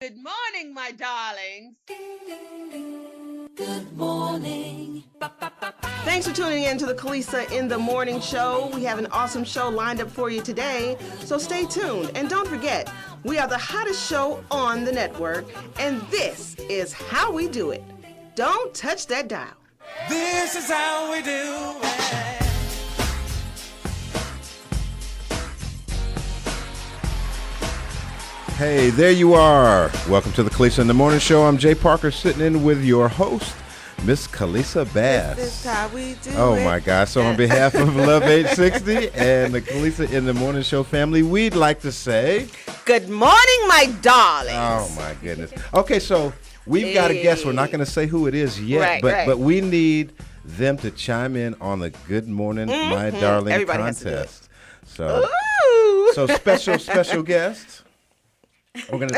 Good morning, my darlings. Good morning. Thanks for tuning in to the Kelissa in the Morning Show. We have an awesome show lined up for you today, so stay tuned. And don't forget, we are the hottest show on the network, and this is how we do it. Don't touch that dial. This is how we do it. Hey, there you are. Welcome to the Kelissa in the Morning Show. I'm Jay Parker, sitting in with your host, Miss Kelissa Bass. This is how we do it. Oh my gosh! So on behalf of Love 860 and the Kelissa in the Morning Show family, we'd like to say, good morning, my darlings. oh my goodness. Okay, so we've got a guest. We're not going to say who it is yet, but we need them to chime in on the Good Morning, My Darling Everybody has to do it. contest. So, Ooh. so special guest. We're gonna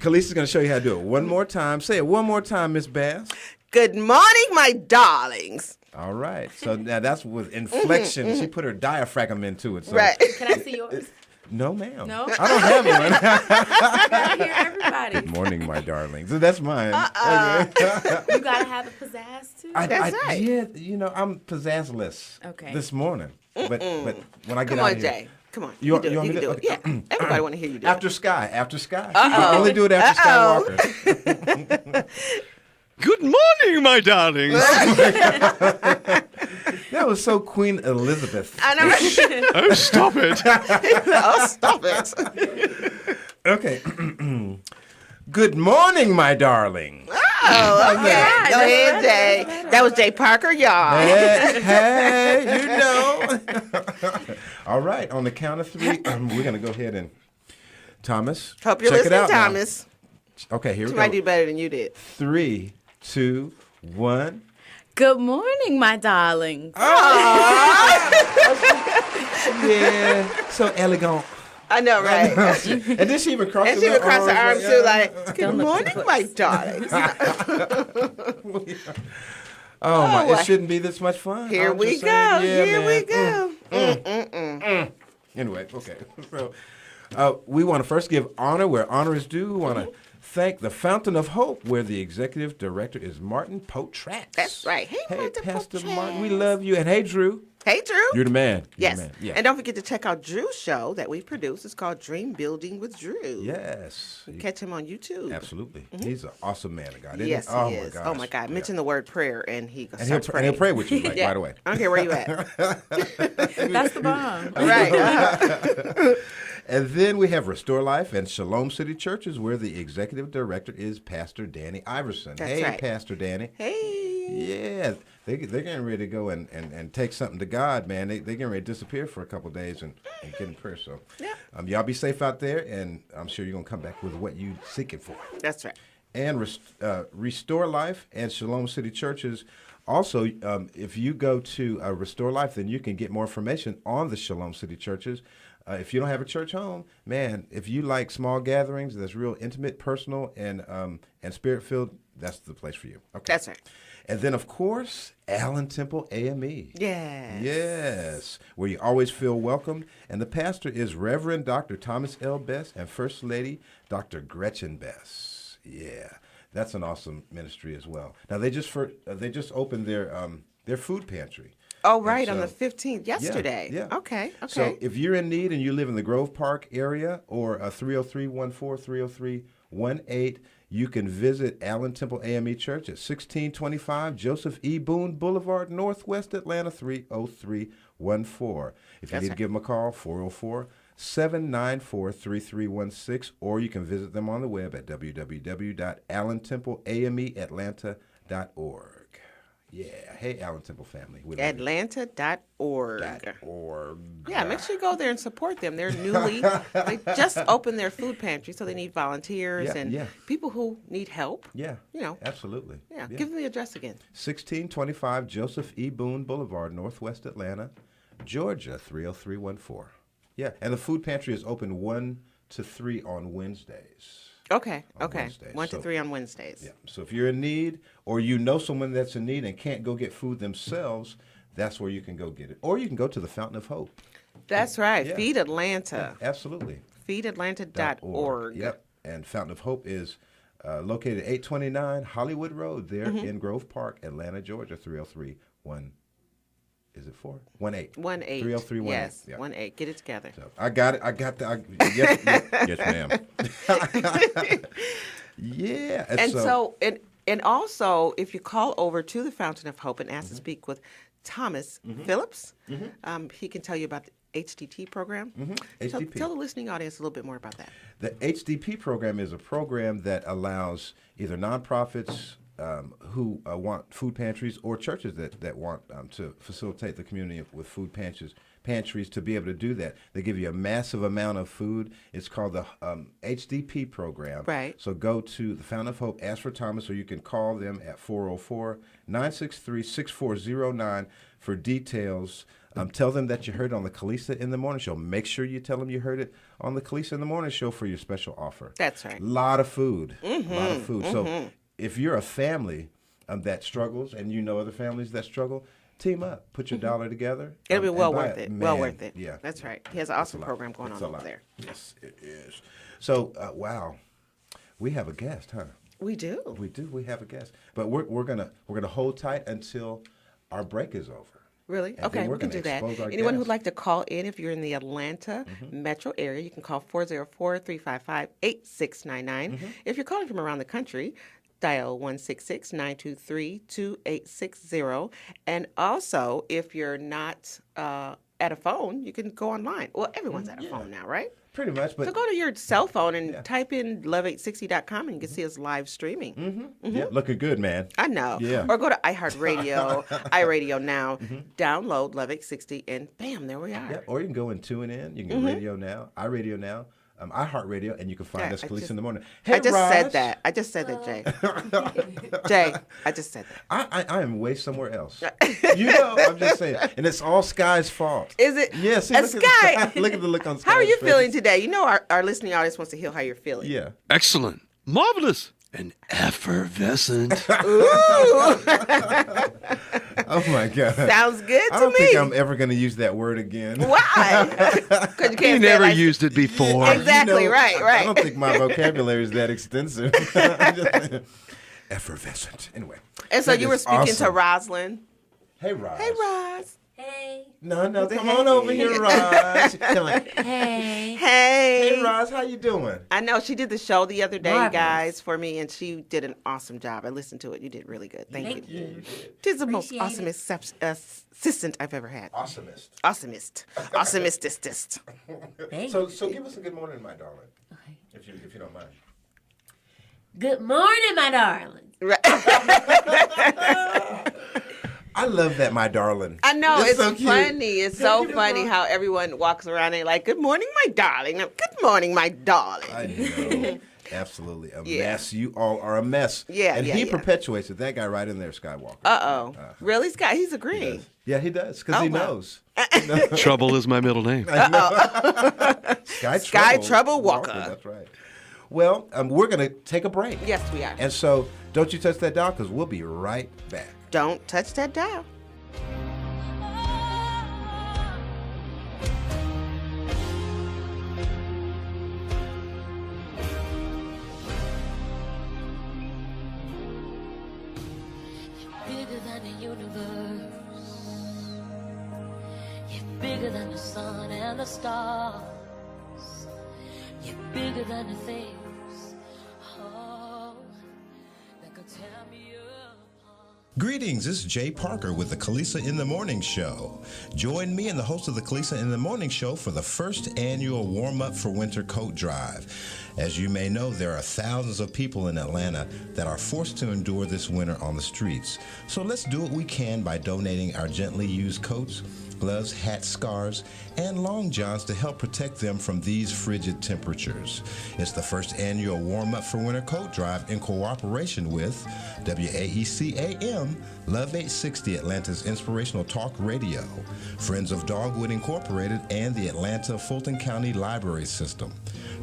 Kelissa's gonna show you how to do it one more time. Say it one more time, Miss Bass. Good morning, my darlings. All right. So now that's with inflection. She put her diaphragm into it. So. Right. Can I see yours? No, ma'am. No? I don't have one. I gotta hear everybody. Good morning, my darlings. So that's mine. You gotta have a pizzazz too. That's right. Yeah, I'm pizzazz-less Okay. this morning. But when I get Come out on, here. Jay. Come on. You You can want me do to- it. Yeah. Everybody want to hear you do it. After Sky. I only do it after Skywalker. Good morning, my darlings. That was so Queen Elizabeth. I know. Oh, stop it. Oh, stop it. Okay. Good morning, my darling. Oh, okay. Go ahead, Jay. That was Jay Parker, y'all. Hey, you know. All right, on the count of three, we're going to go ahead and, Thomas, Hope you're check it listening, out now. Thomas. Okay, here She we might go. do better than you did. 3, 2, 1. Good morning, my darlings. Yeah, so elegant. I know, right? And then she even crossed And she would cross her arms too, like, good Don't look morning, too my darlings. Oh, my, Oh, it shouldn't be this much fun. Here I'm we just go. saying. Yeah, Here man. we go. Anyway, okay. So we want to first give honor where honor is due. We want to thank the Fountain of Hope, where the executive director is Martin Potratz. That's right. Hey, Hey, Martin Pastor Potratz. Martin, we love you. And hey, Drew. Hey, Drew. You're the man. You're Yes. the man. Yeah. And don't forget to check out Drew's show that we produce. It's called Dream Building with Drew. Yes. You can catch him on YouTube. Absolutely. He's an awesome man of God. Isn't Yes, he? Oh, he my is. gosh. Oh, my God. Yeah. Mention the word prayer, and he And starts he'll pray with you Yeah. right away. I don't care where you at. That's the bomb. Right. And then we have Restore Life and Shalom City Churches, where the executive director is Pastor Danny Iverson. That's hey, right. Pastor Danny. Hey. Yeah, they're getting ready to go and take something to God, man. They're getting ready to disappear for a couple of days and get in prayer. So Yeah. y'all be safe out there, and I'm sure you're going to come back with what you're seeking for. That's right. And Restore Life and Shalom City Churches. Also, if you go to Restore Life, then you can get more information on the Shalom City Churches. If you don't have a church home, man, if you like small gatherings that's real intimate, personal, and spirit-filled, that's the place for you. Okay. That's right. And then, of course, Allen Temple AME. Yes. Yes, where you always feel welcomed. And the pastor is Reverend Dr. Thomas L. Bess and First Lady Dr. Gretchen Bess. Yeah, that's an awesome ministry as well. Now, they just opened their food pantry. Oh, right, And on so- the 15th, yesterday. Yeah. Okay. So if you're in need and you live in the Grove Park area or 30314, 30318, you can visit Allen Temple AME Church at 1625 Joseph E. Boone Boulevard, Northwest Atlanta, 30314. If you That's need to right. give them a call, 404-794-3316, or you can visit them on the web at www.allentempleameatlanta.org. Yeah. Hey, Allen Temple family. We love you. Atlanta.org. .org. Yeah, make sure you go there and support them. They're they just opened their food pantry, so they need volunteers Yeah, and yeah. people who need help. Yeah. You know. Absolutely. Yeah, give them the address again. 1625 Joseph E. Boone Boulevard, Northwest Atlanta, Georgia, 30314. Yeah, and the food pantry is open 1 to 3 on Wednesdays. Okay, On okay. Wednesdays. 1 to So- 3 on Wednesdays. Yeah, so if you're in need or you know someone that's in need and can't go get food themselves, that's where you can go get it. Or you can go to the Fountain of Hope. That's right. Yeah. Feed Atlanta. Absolutely. Feedatlanta.org. Yep. and Fountain of Hope is located at 829 Hollywood Road there in Grove Park, Atlanta, Georgia, 303-1. Is it 4? 18. 18. 303-18. Yes, Yeah. 18. Get it together. So I got it. I got the. Yes, yes, ma'am. Yeah. And also, if you call over to the Fountain of Hope and ask to speak with Thomas Phillips, he can tell you about the HDT program. HDP. Tell the listening audience a little bit more about that. The HDP program is a program that allows either nonprofits who want food pantries or churches that want to facilitate the community with food pantries to be able to do that. They give you a massive amount of food. It's called the HDP program. Right. So go to the Fountain of Hope, ask for Thomas, or you can call them at 404-963-6409 for details. Tell them that you heard it on the Kelissa in the Morning Show. Make sure you tell them you heard it on the Kelissa in the Morning Show for your special offer. That's right. A lot of food. A lot of food. So if you're a family that struggles and you know other families that struggle, team up. Put your dollar together. It'll be well and buy worth it. Man, well worth it. Yeah. That's right. He has an awesome program going on over there. Yes, it is. So, wow. We have a guest, huh? We do. We do. We have a guest. But we're gonna hold tight until our break is over. Really? And Okay, then we're we can gonna do that. expose our Anyone guest. who'd like to call in, if you're in the Atlanta metro area, you can call 404-355-8699. If you're calling from around the country, dial 166-923-2860. And also, if you're not at a phone, you can go online. Well, everyone's at a phone now, right? Pretty much, but So go to your cell phone and type in love860.com and you can see us live streaming. yeah, looking good, man. I know. Yeah. Or go to iHeartRadio, iRadio Now, download Love 860, and bam, there we are. Yeah, or you can go and tune in. You can go Radio Now, iRadio Now, iHeartRadio, and you can find us Kelissa in the Morning. Hey, I just Raj. said that. I just said that, Jay. Jay, I just said that. I am way somewhere else. You know, I'm just saying. And it's all Sky's fault. Is it? Yeah, see, Sky. Look at the look on Sky's How are you face. feeling today? You know our listening audience wants to hear how you're feeling. Yeah. Excellent. Marvelous. And effervescent. Oh, my God. Sounds good I to don't me. think I'm ever going to use that word again. Why? Because you He can't say it never like- used it before. Exactly, right. I don't think my vocabulary is that extensive. Effervescent. Anyway. And so that you were is speaking to awesome. Rosalind. Hey, Roz. Hey, Roz. Hey. No, come on over here, Roz. Tell me, Hey. Hey. hey, Roz, how you doing? I know she did the show the other day, Marvelous. guys, for me, and she did an awesome job. I listened to it. You did really good. Thank you. Thank you. She's the most Appreciate awesomest assistant I've ever had. Awesomest. Awesomest. Thank So give us a good morning, my darling, if you don't mind. Good morning, my darling. I love that, my darling. I know, it's so cute. funny. It's so Give us funny one. how everyone walks around and like, good morning, my darling. Good morning, my darling. I know. Absolutely. A Yeah. mess. You all are a mess. Yeah, And yeah, he yeah. perpetuates it. That guy right in there, Skywalker. Uh-oh. Really, Scott? He's agreeing. Yeah, he does, because Oh, he wow. knows. Trouble is my middle name. Sky Trouble Walker. That's right. Well, we're going to take a break. Yes, we are. And so don't you touch that dial, because we'll be right back. Don't touch that dial. Bigger than the universe. You're bigger than the sun and the stars. You're bigger than the things, oh, that could tear me apart. Greetings, this is Jay Parker with the Kelissa in the Morning Show. Join me and the host of the Kelissa in the Morning Show for the first annual warm-up for winter coat drive. As you may know, there are thousands of people in Atlanta that are forced to endure this winter on the streets. So let's do what we can by donating our gently used coats, gloves, hats, scarves, and long johns to help protect them from these frigid temperatures. It's the first annual warm-up for winter coat drive in cooperation with WAEC-AM, Love 860, Atlanta's inspirational talk radio, Friends of Dogwood Incorporated, and the Atlanta Fulton County Library System,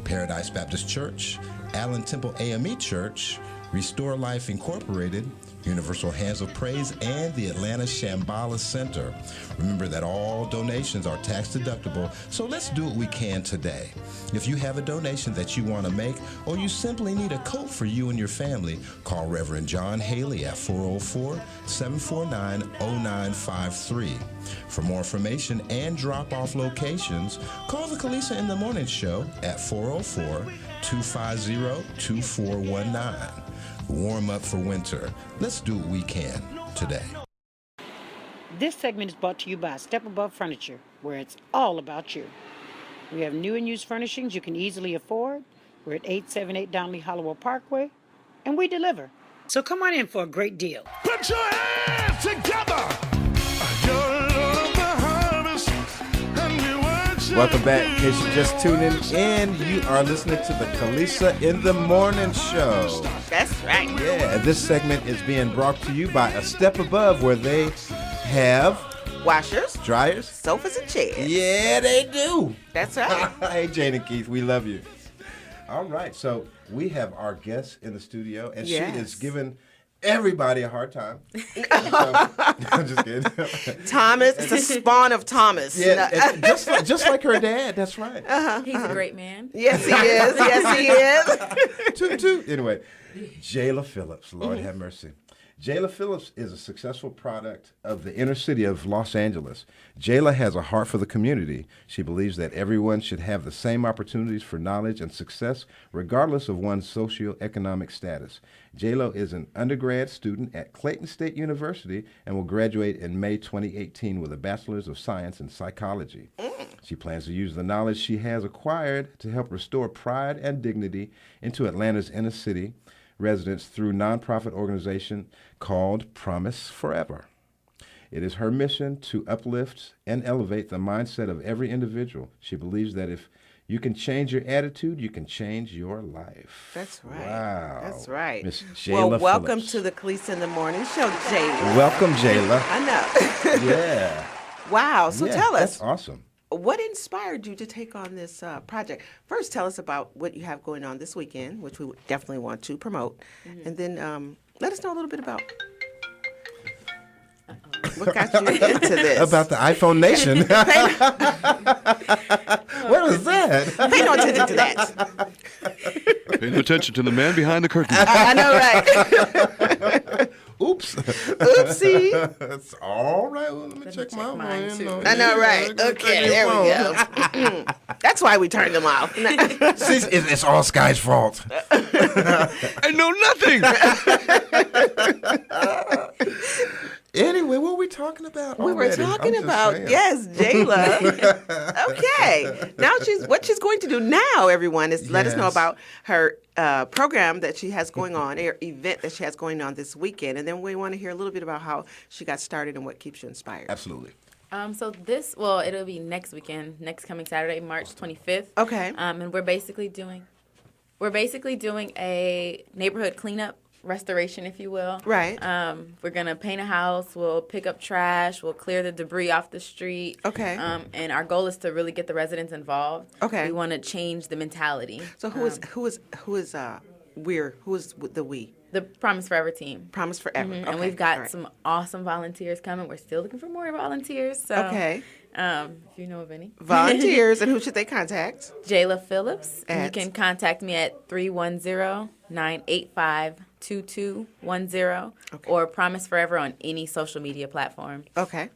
Paradise Baptist Church, Allen Temple AME Church, Restore Life Incorporated, Universal Hands of Praise, and the Atlanta Shambhala Center. Remember that all donations are tax deductible, so let's do what we can today. If you have a donation that you want to make, or you simply need a coat for you and your family, call Reverend John Haley at 404-749-0953. For more information and drop-off locations, call the Kelissa in the Morning Show at 404-250-2419. Warm up for winter. Let's do what we can today. This segment is brought to you by Step Above Furniture, where it's all about you. We have new and used furnishings you can easily afford. We're at 878 Downley Holloway Parkway, and we deliver. So come on in for a great deal. Put your hands together. You're the harvest, and we worship Welcome back. In case you're just tuning in, you are listening to the Kelissa in the Morning Show. That's right. Yeah, this segment is being brought to you by A Step Above, where they have Washers, dryers. sofas, and chairs. Yeah, they do. That's right. Hey, Jane and Keith, we love you. All right, so we have our guest in the studio, and Yes. she is giving everybody a hard time. I'm just kidding. Thomas, the spawn of Thomas. Yeah, and just like her dad. That's right. He's a great man. Yes, he is. Yes, he is. Toot, toot. Anyway, Jayla Phillips, Lord have mercy. Jayla Phillips is a successful product of the inner city of Los Angeles. Jayla has a heart for the community. She believes that everyone should have the same opportunities for knowledge and success, regardless of one's socioeconomic status. Jayla is an undergrad student at Clayton State University and will graduate in May 2018 with a Bachelor's of Science in Psychology. She plans to use the knowledge she has acquired to help restore pride and dignity into Atlanta's inner city residents through a nonprofit organization called Promise Forever. It is her mission to uplift and elevate the mindset of every individual. She believes that if you can change your attitude, you can change your life. That's right. Wow. That's right. Miss Jayla Well, welcome Phillips. to the Kelissa in the Morning Show, Jayla. Welcome, Jayla. I know. Yeah. Wow. So Yeah, tell us, That's awesome. what inspired you to take on this project? First, tell us about what you have going on this weekend, which we would definitely want to promote. And then let us know a little bit about what got you into this. About the iPhone Nation. What was that? Pay no attention to that. Pay no attention to the man behind the curtain. I know, right? Oops. Oopsie. That's all right. Well, let me check my mine, phone. too. I know, right? Okay, there we go. That's why we turned them off. See, it's all Sky's fault. I know nothing. Anyway, what were we talking about? We were already? talking I'm just about, saying. yes, Jayla. Okay. Now what she's going to do now, everyone, is let us know Yes. about her program that she has going on, or event that she has going on this weekend. And then we want to hear a little bit about how she got started and what keeps you inspired. Absolutely. So it'll be next weekend, next coming Saturday, March 25th. Okay. And we're basically doing a neighborhood cleanup, restoration, if you will. Right. We're gonna paint a house. We'll pick up trash. We'll clear the debris off the street. Okay. And our goal is to really get the residents involved. Okay. We want to change the mentality. So who is the we? The Promise Forever team? Promise Forever. And Okay, we've got all right. some awesome volunteers coming. We're still looking for more volunteers. So, Okay. if you know of any. Volunteers, and who should they contact? Jayla Phillips. And you At? can contact me at 310-985-2210 or Promise Forever on any social media platform. Okay.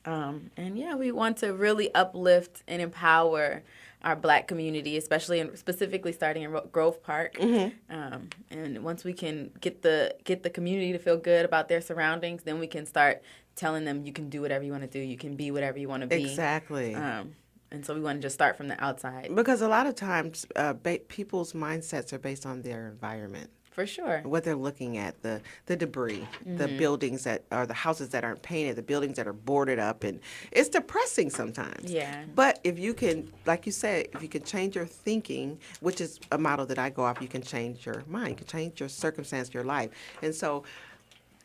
And yeah, we want to really uplift and empower our Black community, especially and specifically starting in Grove Park. And once we can get the community to feel good about their surroundings, then we can start telling them you can do whatever you want to do, you can be whatever you want to be. Exactly. And so we want to just start from the outside. Because a lot of times people's mindsets are based on their environment. For sure. What they're looking at, the debris, the buildings that are the houses that aren't painted, the buildings that are boarded up, and it's depressing sometimes. Yeah. But if you can, like you said, if you can change your thinking, which is a model that I go off, you can change your mind, you can change your circumstance, your life. And so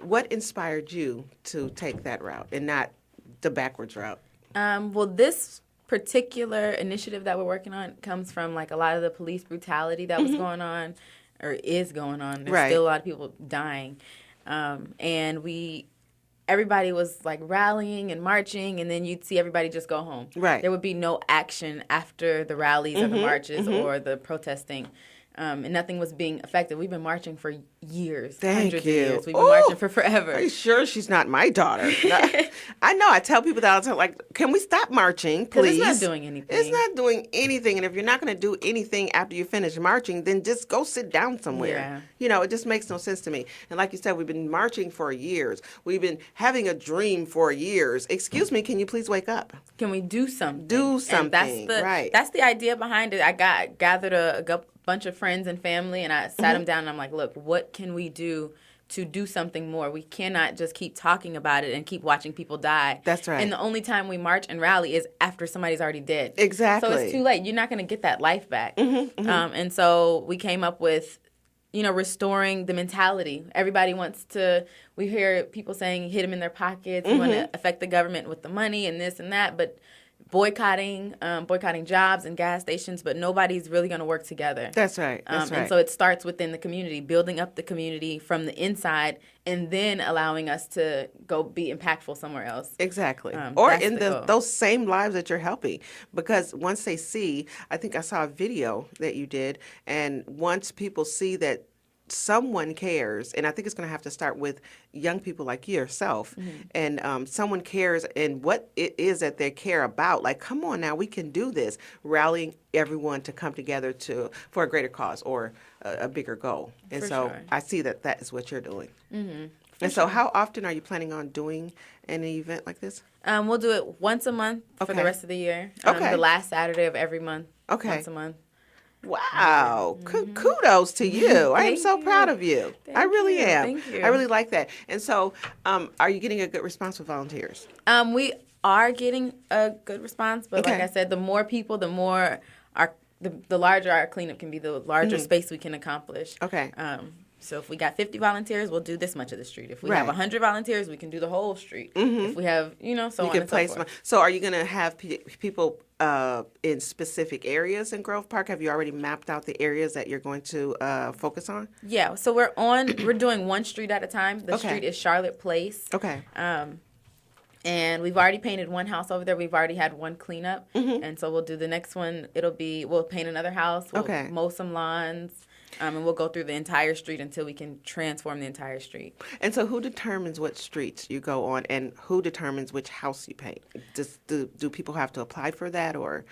what inspired you to take that route and not the backwards route? Well, this particular initiative that we're working on comes from like a lot of the police brutality that was going on or is going on. There's Right. still a lot of people dying. And everybody was like rallying and marching, and then you'd see everybody just go home. Right. There would be no action after the rallies or the marches or the protesting. And nothing was being effective. We've been marching for years, hundreds of years. We've been marching for forever. Are you sure she's not my daughter? I know. I tell people that all the time, like, can we stop marching, please? It's not doing anything. It's not doing anything. And if you're not going to do anything after you finish marching, then just go sit down somewhere. Yeah. You know, it just makes no sense to me. And like you said, we've been marching for years. We've been having a dream for years. Excuse me, can you please wake up? Can we do something? Do something, And that's the idea behind it. I gathered a bunch of friends and family, and I sat them down, and I'm like, look, what can we do to do something more? We cannot just keep talking about it and keep watching people die. That's right. And the only time we march and rally is after somebody's already dead. Exactly. So it's too late. You're not going to get that life back. And so we came up with, restoring the mentality. Everybody wants to, we hear people saying, hit them in their pockets, we want to affect the government with the money and this and that, but boycotting jobs and gas stations, but nobody's really going to work together. That's right. That's right. And so it starts within the community, building up the community from the inside, and then allowing us to go be impactful somewhere else. Exactly. Or That's in the goal. those same lives that you're helping. Because once they see, I think I saw a video that you did, and once people see that someone cares, and I think it's going to have to start with young people like yourself, and someone cares and what it is that they care about. Like, come on now, we can do this. Rallying everyone to come together for a greater cause or a bigger goal. And For so sure. I see that is what you're doing. And so how often are you planning on doing an event like this? We'll do it once a month for Okay. the rest of the year. Okay. The last Saturday of every month. Okay. Once a month. Wow. Kudos to you. I am Thank so you. proud of you. I Thank really you. am. Thank you. I really like that. And so are you getting a good response with volunteers? We are getting a good response, but like Okay. I said, the more people, the more the larger our cleanup can be, the larger space we can accomplish. Okay. So if we got 50 volunteers, we'll do this much of the street. If we Right. have 100 volunteers, we can do the whole street. If we have, so You on can and so place forth. So are you going to have people in specific areas in Grove Park? Have you already mapped out the areas that you're going to focus on? Yeah, so we're doing one street at a time. The Okay. street is Charlotte Place. Okay. And we've already painted one house over there. We've already had one cleanup. And so we'll do the next one. We'll paint another house. We'll Okay. mow some lawns. And we'll go through the entire street until we can transform the entire street. And so who determines what streets you go on and who determines which house you paint? Do people have to apply for that or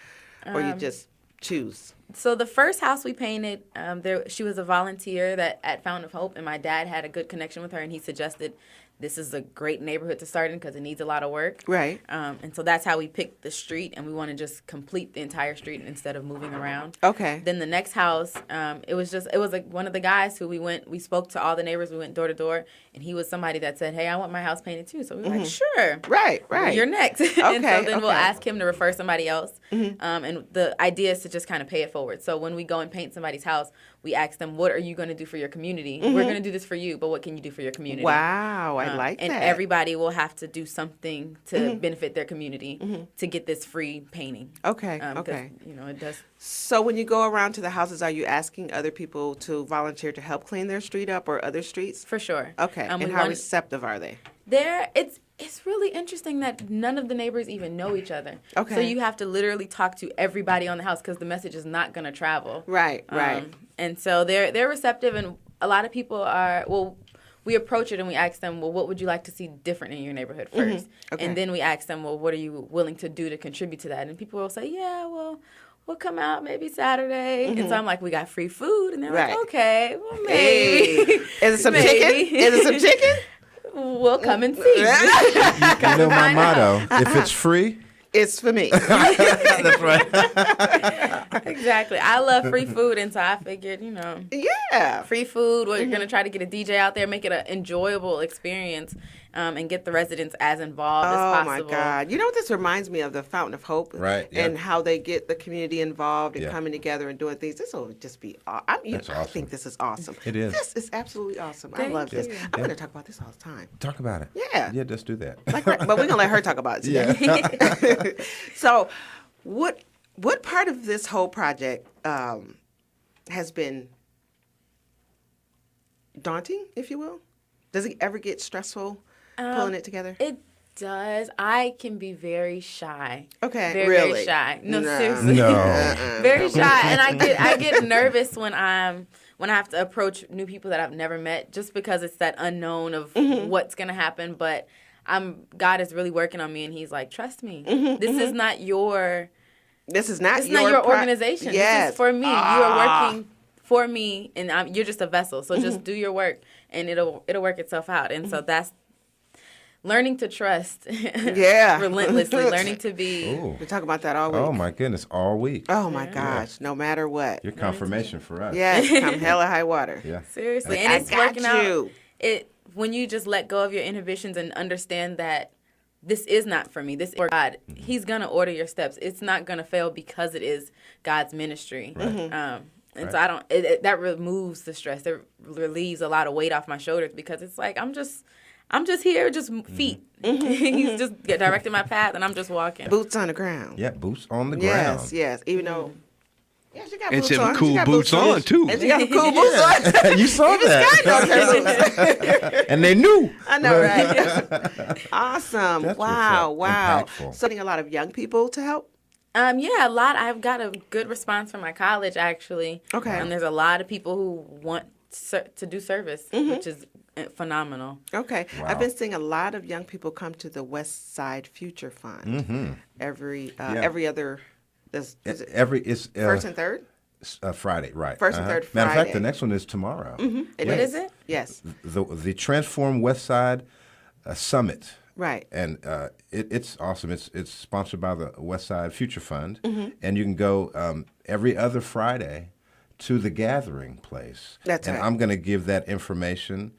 you just choose? So the first house we painted, she was a volunteer at Fountain of Hope, and my dad had a good connection with her, and he suggested this is a great neighborhood to start in because it needs a lot of work. Right. And so that's how we picked the street, and we want to just complete the entire street instead of moving around. Okay. Then the next house, it was like one of the guys who we spoke to all the neighbors. We went door to door, and he was somebody that said, "Hey, I want my house painted too." So we were like, "Sure." Right. You're next. Okay, And so then we'll okay. ask him to refer somebody else. And the idea is to just kind of pay it forward. So when we go and paint somebody's house, we ask them, what are you going to do for your community? We're going to do this for you, but what can you do for your community? Wow, I like and that. everybody will have to do something to benefit their community to get this free painting. Okay, Because, okay. it does. So when you go around to the houses, are you asking other people to volunteer to help clean their street up or other streets? For sure. Okay, and how receptive are they? It's really interesting that none of the neighbors even know each other. Okay. So you have to literally talk to everybody on the house because the message is not going to travel. Right. And so they're receptive, and a lot of people are, we approach it and we ask them, well, what would you like to see different in your neighborhood first? Okay. And then we ask them, well, what are you willing to do to contribute to that? And people will say, yeah, well, we'll come out maybe Saturday. And so I'm like, we got free food. And they're Right. like, okay, well, maybe. Hey, is it some Maybe. chicken? Is it some chicken? We'll come and see. You know my find motto: if it's free, It's for me. that's right. Exactly. I love free food, and so I figured, Yeah. free food. We're going to try to get a DJ out there, make it an enjoyable experience, and get the residents as involved as Oh possible. my God! You know what this reminds me of? The Fountain of Hope, Right, yeah. And how they get the community involved and Yeah. coming together and doing things. This will just be. That's I awesome. think this is awesome. It is. This is absolutely awesome. I Thank love this. you. I'm going to talk about this all the time. Talk about it. Yeah. Yeah, just do that. But we're gonna let her talk about it today. So, what part of this whole project has been daunting, if you will? Does it ever get stressful pulling it together? It does. I can be very shy. Okay, very really? shy. No, No. seriously. No. Very shy, and I get nervous when I have to approach new people that I've never met, just because it's that unknown of what's gonna happen. But God is really working on me, and He's like, trust me. This is not your. This is not your organization. Yes. This is for me. You are working for me, and you're just a vessel. So just do your work, and it'll work itself out. And so that's learning to trust. Relentlessly. Learning to be. Ooh. We talk about that all week. Oh my goodness, all week. Oh my gosh, no matter what. Your confirmation for us. Yes, come hell or high water. Yeah. Seriously. Like, And I it's got working you. out. When you just let go of your inhibitions and understand that this is not for me. This is for God. He's going to order your steps. It's not going to fail because it is God's ministry. Right. And so that removes the stress. It relieves a lot of weight off my shoulders, because it's like, I'm just here, just feet. He's just directing my path, and I'm just walking. Boots on the ground. Yeah, boots on the Yes, ground. yes. Even though. Yeah, she got And boots some on. She cool got boots on, too. And she got some cool boots on. You saw that. And they knew. I know, right? Awesome. That's Wow, what's up. wow. Impactful. Sending a lot of young people to help. Yeah, a lot. I've got a good response from my college, actually. Okay. And there's a lot of people who want to do service, which is phenomenal. Okay. Wow. I've been seeing a lot of young people come to the West Side Future Fund every other. Is it First and third? Friday, right? First and third Matter of fact, Friday. the next one is tomorrow. It What is it? Yes. The Transform West Side Summit. Right. And it's awesome. It's sponsored by the West Side Future Fund, and you can go every other Friday to the gathering place. That's and right. I'm going to give that information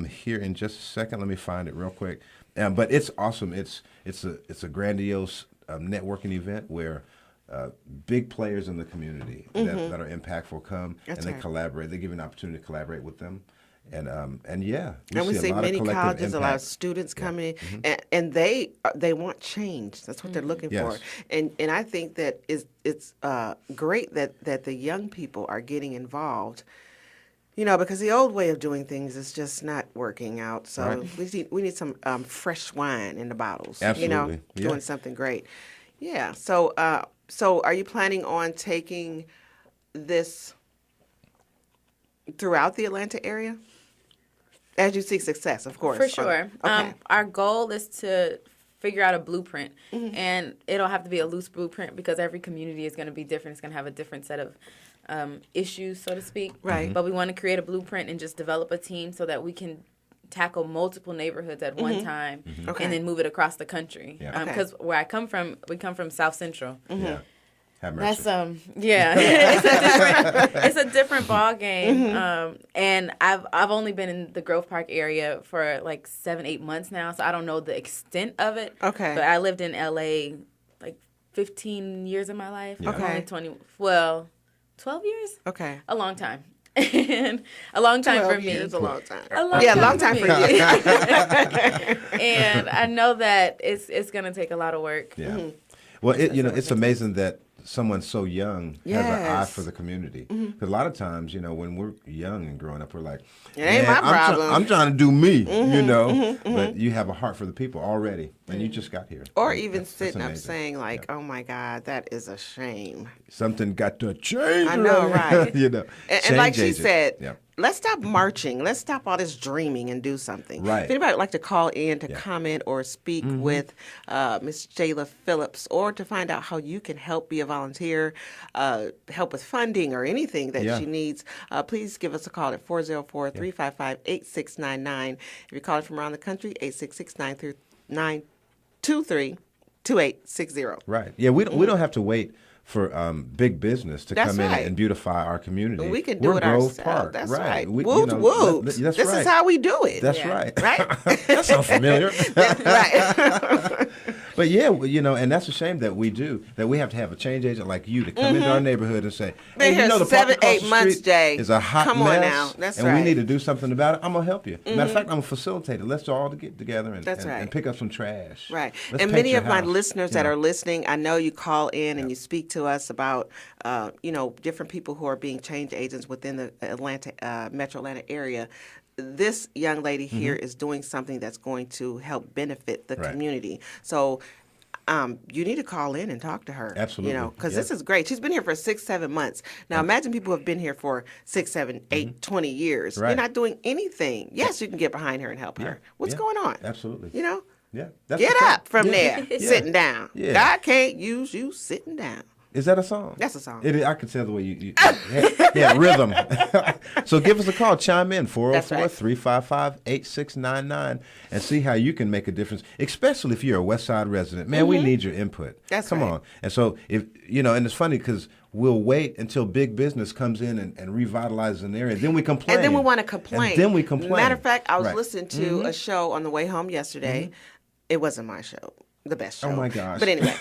here in just a second. Let me find it real quick. But it's awesome. It's a grandiose networking event where big players in the community that are impactfl come. That's and they right. collaborate. They give you an opportunity to collaborate with them. And yeah, And we see see a lot many of collective colleges, a lot of impact. students coming, and they want change. That's what they're looking Yes. for. And I think that it's great that the young people are getting involved. You know, because the old way of doing things is just not working out. So Right. we need some fresh wine in the bottles. Absolutely. You know, Yeah. doing something great. Yeah. So are you planning on taking this throughout the Atlanta area? As you seek success, of course. For sure. Okay. Our goal is to figure out a blueprint, and it'll have to be a loose blueprint because every community is going to be different. It's going to have a different set of issues, so to speak. Right. But we want to create a blueprint and just develop a team so that we can tackle multiple neighborhoods at one time Okay. and then move it across the country. Yeah. Because where I come from, we come from South Central. Yeah. Have mercy. That's it's a different ball game. And I've only been in the Grove Park area for like 7-8 months now, so I don't know the extent of it. Okay. But I lived in LA like 15 years of my life. Yeah. I'm only 12 years? Okay. A long time. And a long time for 12 me. years, a long time. A long Yeah, time long time for for me. you. And I know that it's going to take a lot of work. Yeah. Well, it's amazing that someone so young has an eye Yes. for the community. Because a lot of times, when we're young and growing up, we're like, It ain't "Man, my problem." I'm trying to do me, But you have a heart for the people already, and you just got here. Or And even that's sitting up amazing. saying like, "Oh my God, that is a shame." Something got to change. I know, around here. right? And like she Change agent. said, Yeah. let's stop marching. Let's stop all this dreaming and do something. Right. If anybody would like to call in to Yeah. comment or speak with Miss Jayla Phillips, or to find out how you can help, be a volunteer, help with funding or anything that Yeah. she needs, please give us a call at 404-355-8699. If you're calling from around the country, 866-923-2860. Right. Yeah, we don't have to wait for big business to That's come in right. and beautify our community. We can do We're it Grove ourselves. Park. That's right. right. We, Woot woot. that's This right. is how we do it. That's Yeah. right. Right? That sounds familiar. Right. But yeah, and that's a shame that we have to have a change agent like you to come into our neighborhood and say, Been hey, here the park 7-8 across months, the street Jay. is a hot Come mess. on now. That's and right. we need to do something about it. I'm gonna help you. Matter of fact, I'm gonna facilitate it. Let's all get together and pick up some trash. Right. Let's And paint many your of my house, listeners that are listening, I know you call in and you speak to us about, different people who are being change agents within the Metro Atlanta area. This young lady here is doing something that's going to help benefit the community. So you need to call in and talk to her. Absolutely. Because this is great. She's been here for 6-7 months. Now, imagine people who have been here for 6, 7, 8, 20 years. Right. You're not doing anything. Yes, you can get behind her and help her. What's going on? Absolutely. Yeah. That's Get the up from yeah. there, sitting down. Yeah. God can't use you sitting down. Is that a song? That's a song. It is, I can tell the way you rhythm. So give us a call. Chime in, 404-355-8699, and see how you can make a difference, especially if you're a West Side resident. Man, we need your input. Come on. And so, and it's funny because we'll wait until big business comes in and revitalizes an area. Then we complain. And then we want to complain. And then we complain. Matter of fact, I was Right. listening to a show on the way home yesterday. It wasn't my show. The best show. Oh my gosh. But anyway,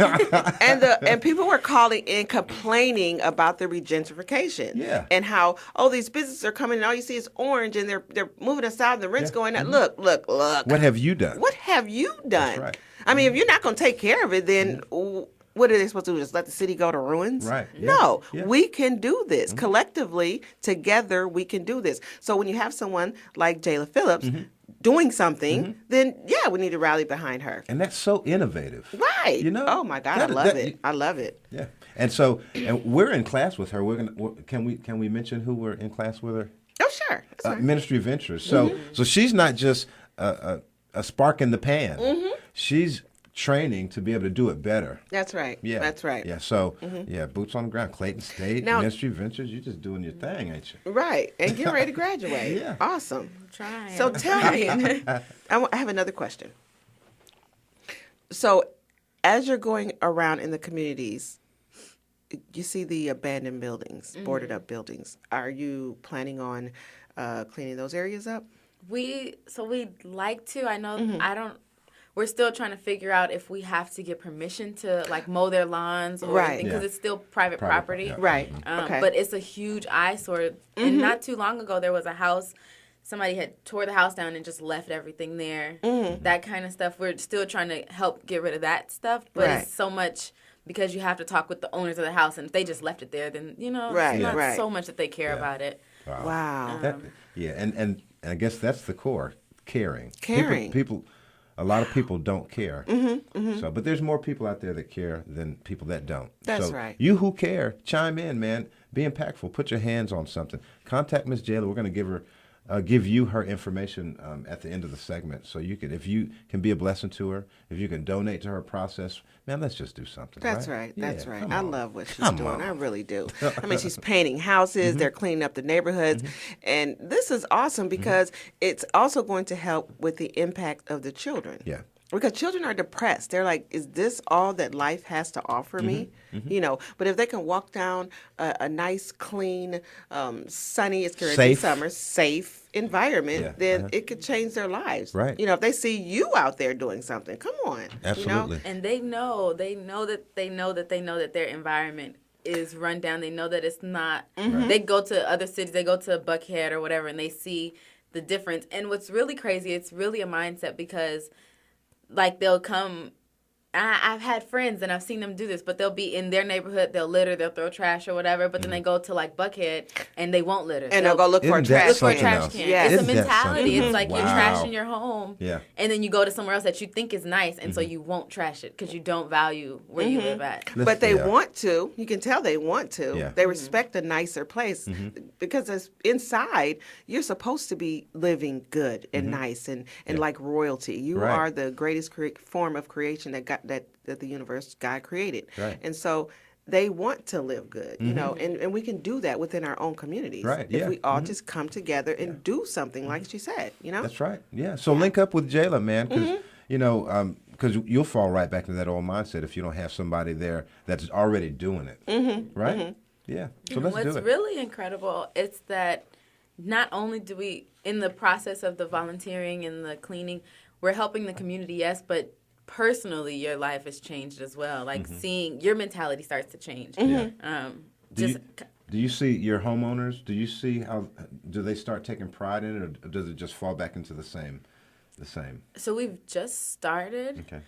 and people were calling in complaining about the regentrification. Yeah. And how these businesses are coming and all you see is orange and they're moving us out and the rent's going up. Look. What have you done? What have you done? That's right. I mean, if you're not going to take care of it, then what are they supposed to do? Just let the city go to ruins? Right. Yeah. No, Yeah. we can do this collectively. Together, we can do this. So when you have someone like Jayla Phillips doing something, then we need to rally behind her. And that's so innovative. Right. Oh my God, I love it. I love it. Yeah. And so, we're in class with her. Can we mention who we're in class with her? Oh sure. That's fine. Ministry of Ventures. So she's not just a spark in the pan. She's training to be able to do it better. That's right. Yeah. That's right. Yeah. So boots on the ground. Clayton State, Now- Ministry of Ventures. You're just doing your thing, ain't you? Right. And get ready to graduate. Yeah. Awesome. Trying. So tell me, I have another question. So as you're going around in the communities, you see the abandoned buildings, boarded up buildings. Are you planning on cleaning those areas up? We'd like to. I know we're still trying to figure out if we have to get permission to mow their lawns or anything because it's still private property. Yeah. Right. Okay. But it's a huge eyesore. And not too long ago, there was a house. Somebody had tore the house down and just left everything there. That kind of stuff. We're still trying to help get rid of that stuff. But it's so much because you have to talk with the owners of the house. And if they just left it there, then, it's not so much that they care about it. Wow. And I guess that's the core, caring. Caring. People a lot of people don't care. So, but there's more people out there that care than people that don't. That's so right. You who care, chime in, man. Be impactful. Put your hands on something. Contact Miss Jayla. We're going to give you her information at the end of the segment, so if you can be a blessing to her, if you can donate to her process, man, let's just do something. That's right. Yeah, That's right. come I on. love what she's Come doing. on. I really do. I mean, she's painting houses. They're cleaning up the neighborhoods, and this is awesome because it's also going to help with the impact of the children. Yeah. Because children are depressed. They're like, is this all that life has to offer me? But if they can walk down a nice, clean, sunny, it's going to be Safe. summer, safe environment, then it could change their lives. Right. If they see you out there doing something, come on. Absolutely. And they know that their environment is run down. They know that it's not. They go to other cities. They go to Buckhead or whatever, and they see the difference. And what's really crazy, it's really a mindset because they'll come. I've had friends and I've seen them do this, but they'll be in their neighborhood, they'll litter, they'll throw trash or whatever, but then they go to Buckhead and they won't litter. And they'll go look for a Isn't that trash Look for a something trash else? can. Yes. It's a Isn't that mentality. something? It's like you're Wow. trashing your home, Yeah. and then you go to somewhere else that you think is nice, and so you won't trash it because you don't value where you live at. But they Yeah. want to. You can tell they want to. Yeah. They respect a nicer place because inside you're supposed to be living good and nice and like royalty. You Right. are the greatest form of creation that the universe God created. Right. And so they want to live good, and we can do that within our own communities. Right, If yeah. we all just come together and do something like she said, That's right. Yeah. So link up with Jayla, man, because because you'll fall right back into that old mindset if you don't have somebody there that's already doing it. Right. Yeah. So let's do What's it. really incredible is that not only do we, in the process of the volunteering and the cleaning, we're helping the community, yes, but personally, your life has changed as well. Like seeing your mentality starts to change. Do you see your homeowners? Do you see how do they start taking pride in it, or does it just fall back into the same? So we've just started. Okay.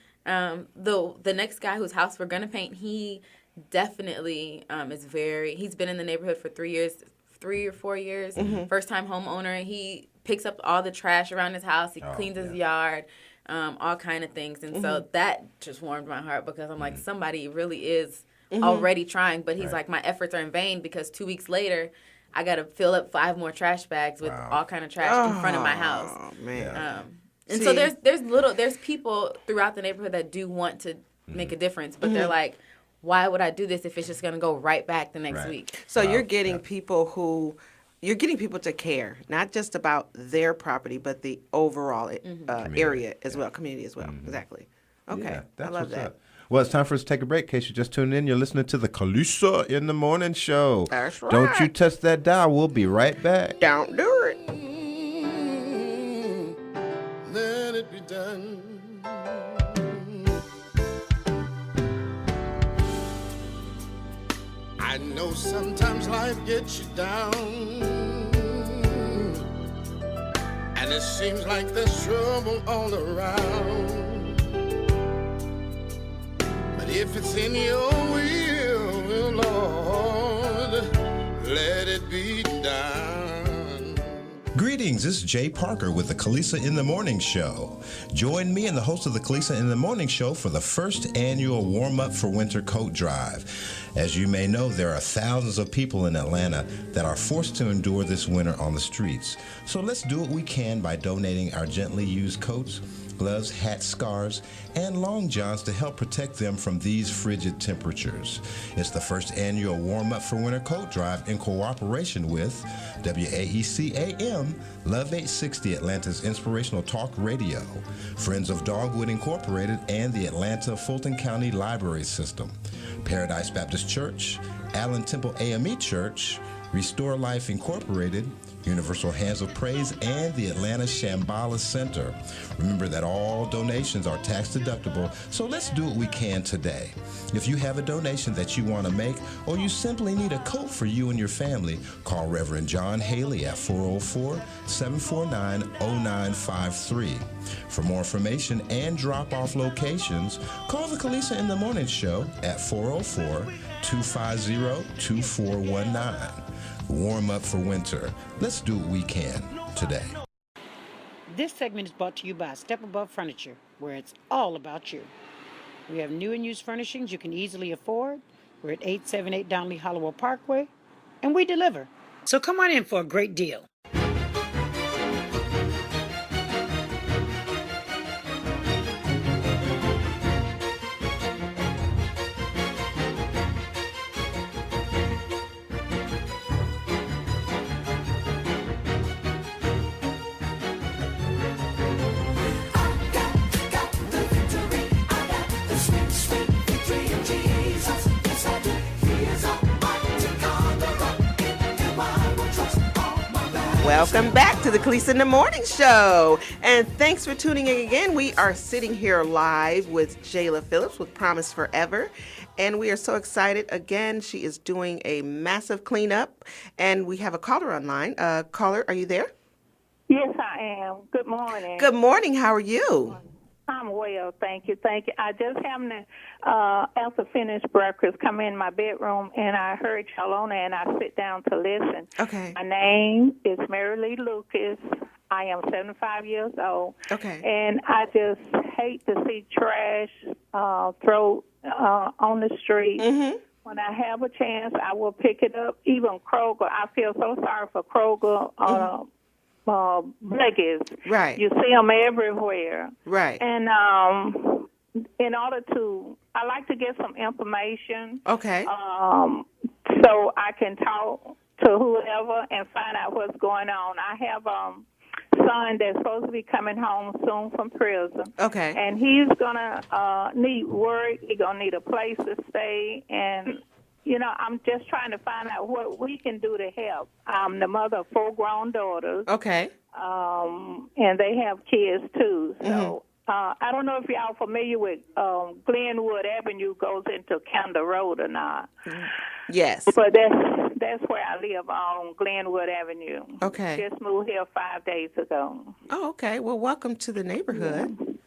The next guy whose house we're gonna paint, he definitely he's been in the neighborhood for 3 or 4 years. First time homeowner. He picks up all the trash around his house. He cleans his yard, all kind of things. And so that just warmed my heart because I'm like, somebody really is already trying. But he's like, my efforts are in vain because 2 weeks later, I got to fill up 5 more trash bags with all kind of trash in front of my house. Oh, man. And so there's people throughout the neighborhood that do want to make a difference, but they're like, why would I do this if it's just going to go right back the next week? So you're getting people to care, not just about their property, but the overall area as well, community as well. Exactly. Okay. Yeah, that's I love what's that. up. Well, it's time for us to take a break. In case you just tuned in, you're listening to the Kelissa in the Morning Show. That's right. Don't you touch that dial. We'll be right back. Don't do it. Let it be done. I know sometimes life gets you down, and it seems like there's trouble all around. But if it's in your will, Lord, let it be done. Greetings, this is Jay Parker with the Kelissa in the Morning Show. Join me and the host of the Kelissa in the Morning Show for the first annual warm-up for winter coat drive. As you may know, there are thousands of people in Atlanta that are forced to endure this winter on the streets. So let's do what we can by donating our gently used coats, gloves, hats, scarves, and long johns to help protect them from these frigid temperatures. It's the first annual warm-up for winter coat drive in cooperation with WAEC-AM, Love 860, Atlanta's inspirational talk radio, Friends of Dogwood Incorporated, and the Atlanta Fulton County Library System, Paradise Baptist Church, Allen Temple AME Church, Restore Life Incorporated, Universal Hands of Praise, and the Atlanta Shambhala Center. Remember that all donations are tax deductible, so let's do what we can today. If you have a donation that you want to make, or you simply need a coat for you and your family, call Reverend John Haley at 404-749-0953. For more information and drop-off locations, call the Kelissa in the Morning Show at 404-250-2419. Warm up for winter. Let's do what we can today. This segment is brought to you by Step Above Furniture, where it's all about you. We have new and used furnishings you can easily afford. We're at 878 Downley Hollowell Parkway, and we deliver. So come on in for a great deal. Welcome back to the Kelissa in the Morning Show. And thanks for tuning in again. We are sitting here live with Jayla Phillips with Promise Forever. And we are so excited. Again, she is doing a massive cleanup. And we have a caller online. Caller, are you there? Yes, I am. Good morning. Good morning. How are you? I'm well, thank you. I just happened to, after finished breakfast, come in my bedroom, and I heard y'all on there, and I sit down to listen. Okay. My name is Mary Lee Lucas. I am 75 years old. Okay. And I just hate to see trash thrown on the street. Mm-hmm. When I have a chance, I will pick it up. Even Kroger, I feel so sorry for Kroger. Buggies. Right. You see them everywhere. Right. And in order to, I like to get some information. Okay. So I can talk to whoever and find out what's going on. I have a son that's supposed to be coming home soon from prison. Okay. And he's going to need work. He's going to need a place to stay. And you know, I'm just trying to find out what we can do to help. I'm the mother of 4 grown daughters. Okay. And they have kids, too. So I don't know if y'all familiar with Glenwood Avenue goes into Kendall Road or not. Yes. But that's where I live on Glenwood Avenue. Okay. Just moved here 5 days ago. Oh, okay. Well, welcome to the neighborhood.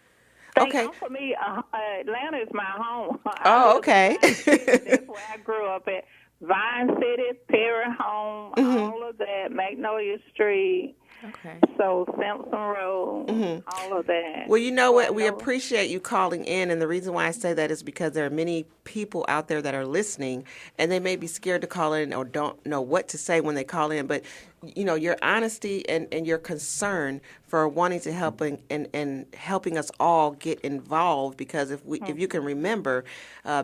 Okay. For me, Atlanta is my home. Oh, okay. That's where I grew up at. Vine City, Perry Home, all of that, Magnolia Street. Okay. So Simpson Road, all of that. Well, you know what? We appreciate you calling in, and the reason why I say that is because there are many people out there that are listening, and they may be scared to call in or don't know what to say when they call in. But you know, your honesty and your concern for wanting to help and helping us all get involved, because if you can remember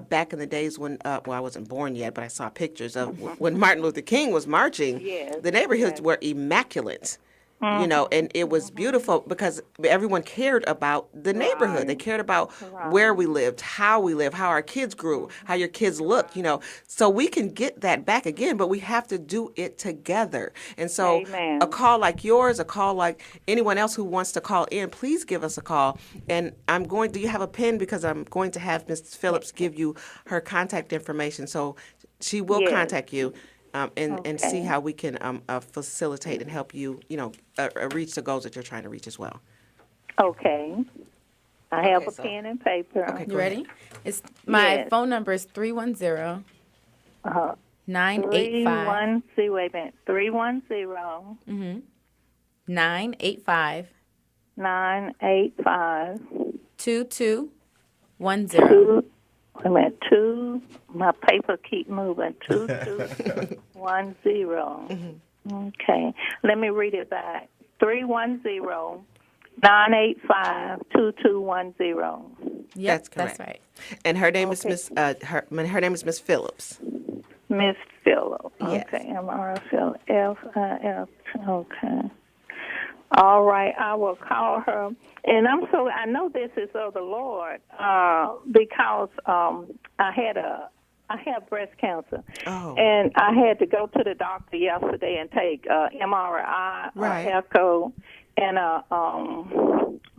back in the days when I wasn't born yet, but I saw pictures of when Martin Luther King was marching. Yes, the neighborhoods were immaculate. You know, and it was beautiful because everyone cared about the neighborhood. They cared about where we lived, how our kids grew, how your kids looked, you know. So we can get that back again, but we have to do it together. And so a call like yours, a call like anyone else who wants to call in, please give us a call. And do you have a pen? Because I'm going to have Ms. Phillips give you her contact information. So she will contact you. And see how we can facilitate and help you, you know, reach the goals that you're trying to reach as well. Okay. I have a pen and paper. Okay, you ready? It's my phone number is 310 985. Wait a minute. 310. 985. 985. 2210. Wait a minute, my paper keep moving, 2210. Okay, let me read it back. 310-985-2210. Yep, that's correct. That's right. And her name is Miss Miss Phillips. Miss Phillips. Yes. Okay, MRFL. Okay. All right, I will call her. And I know this is of the Lord because I have breast cancer. Oh. And I had to go to the doctor yesterday and take MRI, echo, and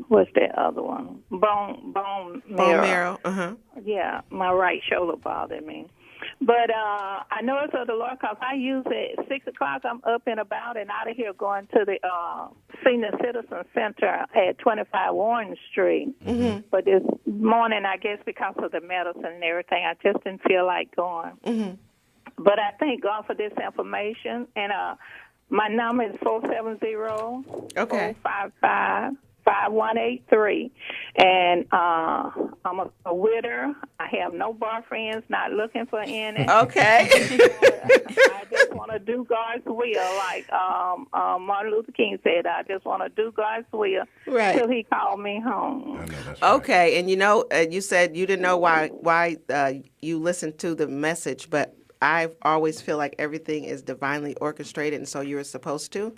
what's that other one? Bone marrow. Uh-huh. Yeah, my right shoulder bothered me. But I know it's of the Lord because I usually at 6 o'clock I'm up and about and out of here going to the Senior Citizen Center at 25 Warren Street. Mm-hmm. But this morning, I guess because of the medicine and everything, I just didn't feel like going. Mm-hmm. But I thank God for this information. And my number is 470-455. 5183, and I'm a widower. I have no boyfriends, not looking for any. Okay. I just want to do God's will, like Martin Luther King said. I just want to do God's will till He called me home. I know that's okay, and you know, you said you didn't know why you listened to the message, but I always feel like everything is divinely orchestrated, and so you're supposed to.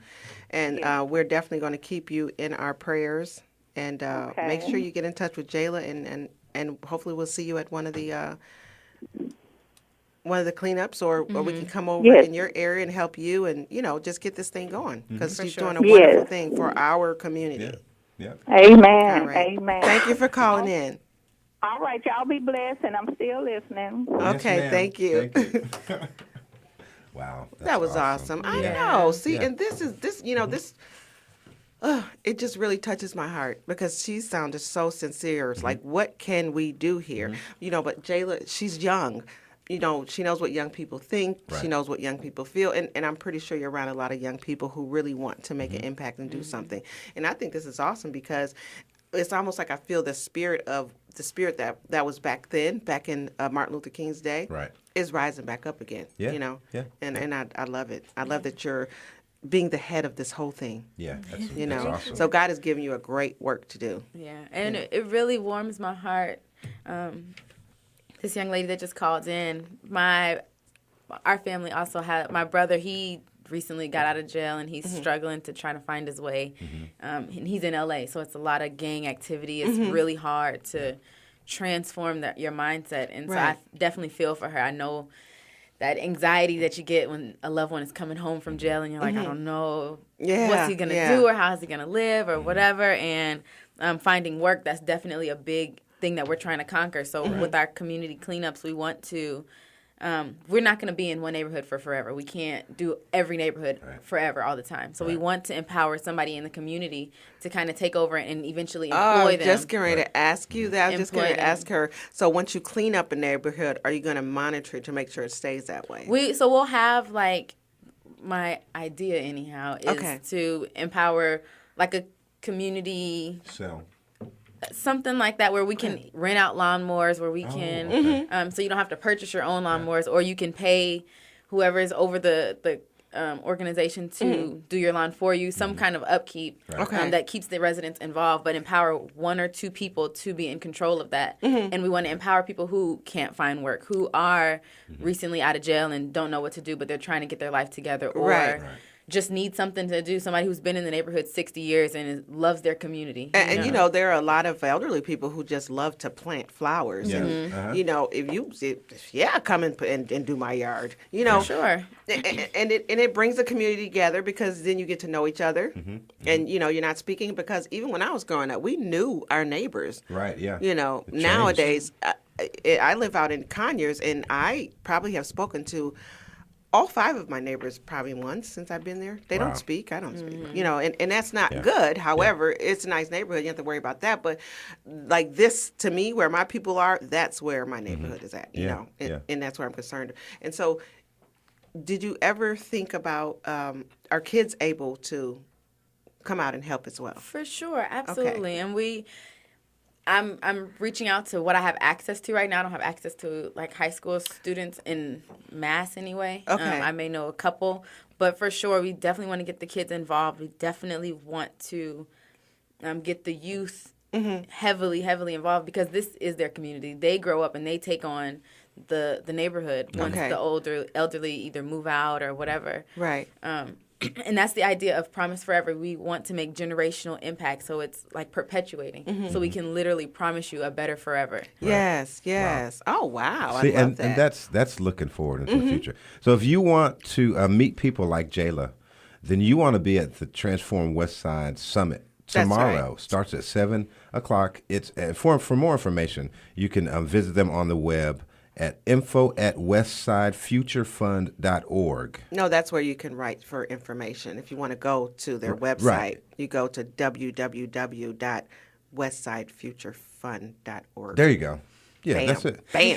And we're definitely going to keep you in our prayers. And make sure you get in touch with Jayla, and hopefully we'll see you at one of the cleanups, or we can come over in your area and help you, and you know, just get this thing going, because she's doing a wonderful thing for our community. Yeah. Amen. Right. Amen. Thank you for calling in. All right, y'all be blessed, and I'm still listening. Okay, thank you. Wow, that was awesome. I know. See, and this, you know, this. It just really touches my heart because she sounded so sincere. It's like, what can we do here? You know, but Jayla, she's young. You know, she knows what young people think. She knows what young people feel. And I'm pretty sure you're around a lot of young people who really want to make an impact and do something. And I think this is awesome because it's almost like I feel the spirit that was back then, back in Martin Luther King's day, is rising back up again. You know, and I love it. I love that you're being the head of this whole thing. Yeah, you know. that's awesome. So God has given you a great work to do. Yeah, and it really warms my heart. This young lady that just called in, our family also had my brother. He recently got out of jail, and he's struggling to try to find his way. And he's in LA, so it's a lot of gang activity. It's really hard to transform your mindset, and so I definitely feel for her. I know that anxiety that you get when a loved one is coming home from jail, and you're like, I don't know what's he gonna do or how is he gonna live or whatever. And finding work, that's definitely a big thing that we're trying to conquer. So with our community cleanups, we want to, we're not going to be in one neighborhood for forever. We can't do every neighborhood forever all the time. So we want to empower somebody in the community to kind of take over and eventually employ them. Just getting ready to ask you that. I was just going to ask her. So once you clean up a neighborhood, are you going to monitor it to make sure it stays that way? We'll have like, my idea anyhow is to empower like a community something like that, where we can rent out lawnmowers, where we can so you don't have to purchase your own lawnmowers, or you can pay whoever is over the organization to do your lawn for you, some kind of upkeep that keeps the residents involved, but empower one or two people to be in control of that. And we want to empower people who can't find work, who are recently out of jail and don't know what to do, but they're trying to get their life together, or just need something to do. Somebody who's been in the neighborhood 60 years and loves their community. And you know, there are a lot of elderly people who just love to plant flowers. And, you know, come and do my yard. You know, for sure. And it brings the community together, because then you get to know each other. And, you know, you're not speaking, because even when I was growing up, we knew our neighbors. Right, yeah. You know, nowadays, I live out in Conyers, and I probably have spoken to all 5 of my neighbors probably once since I've been there. They don't speak. I don't speak. You know, and that's not good. However, it's a nice neighborhood. You don't have to worry about that. But like this, to me, where my people are, that's where my neighborhood is at, you know, and that's where I'm concerned. And so did you ever think about, are kids able to come out and help as well? For sure. Absolutely. And I'm reaching out to what I have access to right now. I don't have access to like high school students in mass anyway. I may know a couple, but for sure, we definitely want to get the kids involved. We definitely want to get the youth heavily involved, because this is their community. They grow up and they take on the neighborhood once the elderly either move out or whatever. Right. And that's the idea of Promise Forever. We want to make generational impact, so it's like perpetuating. So we can literally promise you a better forever. Right. Yes. Wow. Oh, wow. See, I love that. And that's looking forward into the future. So if you want to meet people like Jayla, then you want to be at the Transform Westside Summit tomorrow. Starts at 7 o'clock. It's for more information, you can visit them on the web at info@westsidefuturefund.org. No, that's where you can write for information. If you want to go to their website, you go to www.westsidefuturefund.org. There you go. Yeah, Bam. that's it. Bam.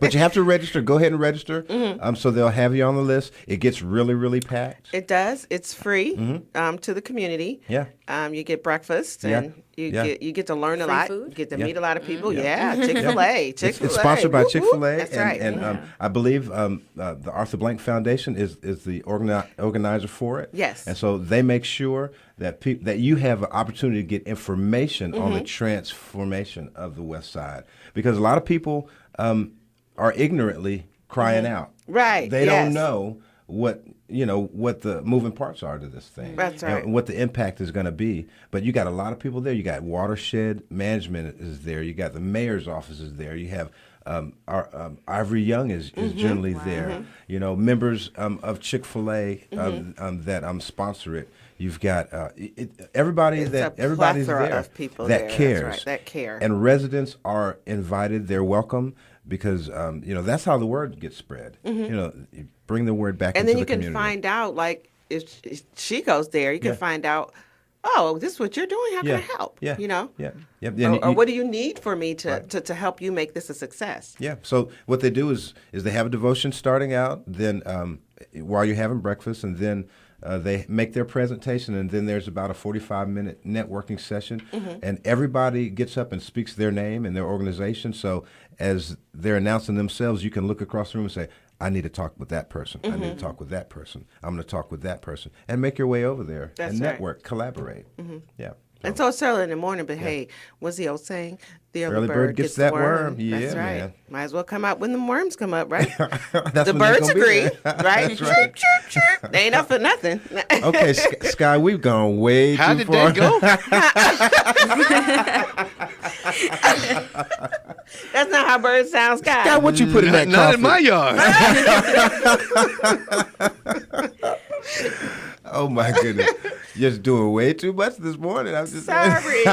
But you have to register. Go ahead and register. So they'll have you on the list. It gets really, really packed. It does. It's free to the community. Yeah. You get breakfast, and you get to learn a lot. Food. You get to meet a lot of people. Chick-fil-A. Chick-fil-A. It's sponsored by Chick-fil-A. That's right. And I believe the Arthur Blank Foundation is the organizer for it. Yes. And so they make sure that that you have an opportunity to get information on the transformation of the West Side, because a lot of people are ignorantly crying out. Right. They don't know what the moving parts are to this thing. That's right. And what the impact is going to be. But you got a lot of people there. You got watershed management is there. You got the mayor's office is there. You have Ivory Young is generally there. You know, members of Chick-fil-A that sponsor it. You've got everybody's there of people that there. cares. That's right, that care. And residents are invited. They're welcome, because that's how the word gets spread. You bring the word back into the community. And then you can find out, like, if she goes there, you can find out, oh, this is what you're doing. How can I help? Yeah. You know? Yeah. Or what do you need for me to help you make this a success? Yeah. So what they do is they have a devotion starting out, then while you're having breakfast, and then they make their presentation, and then there's about a 45-minute networking session, and everybody gets up and speaks their name and their organization. So as they're announcing themselves, you can look across the room and say, I need to talk with that person. I need to talk with that person. I'm going to talk with that person, and make your way over there and network, collaborate. Yeah. And so it's early in the morning, but hey, what's the old saying? The early bird gets that worm. Yeah, that's right. Man. Might as well come out when the worms come up, right? That's the when birds agree, right? That's right. Chirp, chirp, chirp. They ain't up for nothing. Okay, Sky, we've gone way How too did far. that go? That's not how birds sound, Sky. Sky, what you put in that Not coffee? in my yard. Oh my goodness. just doing way too much this morning. I'm just Sorry.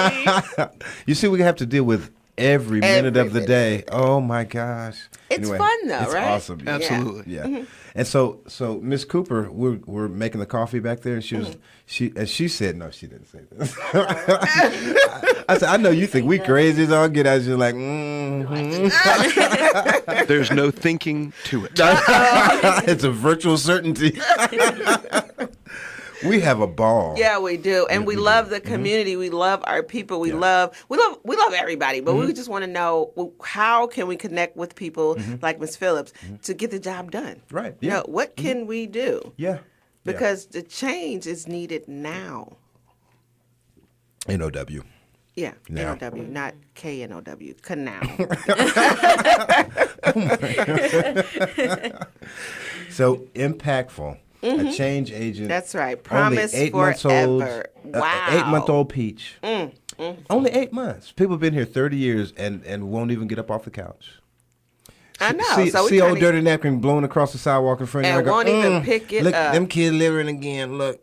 You see, we have to deal with every minute of the minute. day. Oh my gosh. It's fun though, it's right? Awesome. Yeah. Absolutely. Yeah. And so Miss Cooper, we're making the coffee back there, and she said, no, she didn't say this. I said, I know you think we crazy as all get out. She's like, There's no thinking to it. It's a virtual certainty. We have a ball. Yeah, we do, and we love the Mm-hmm. community. We love our people. We love everybody. But Mm-hmm. we just want to know how can we connect with people like Miss Phillips to get the job done. Mm-hmm. Right. You Yeah. know, what can we do? Yeah. Because the change is needed now. NOW. Yeah, Now. N-O-W, not K-N-O-W, now. So impactful. A change agent. That's right. Only Promise 8 months old. forever. Wow. 8-month-old peach. Only 8 months. People have been here 30 years and won't even get up off the couch. I know. See, so we see old kinda- dirty napkin blowing across the sidewalk in front of you. And I go, won't even pick it look, up. them kids living again. Look.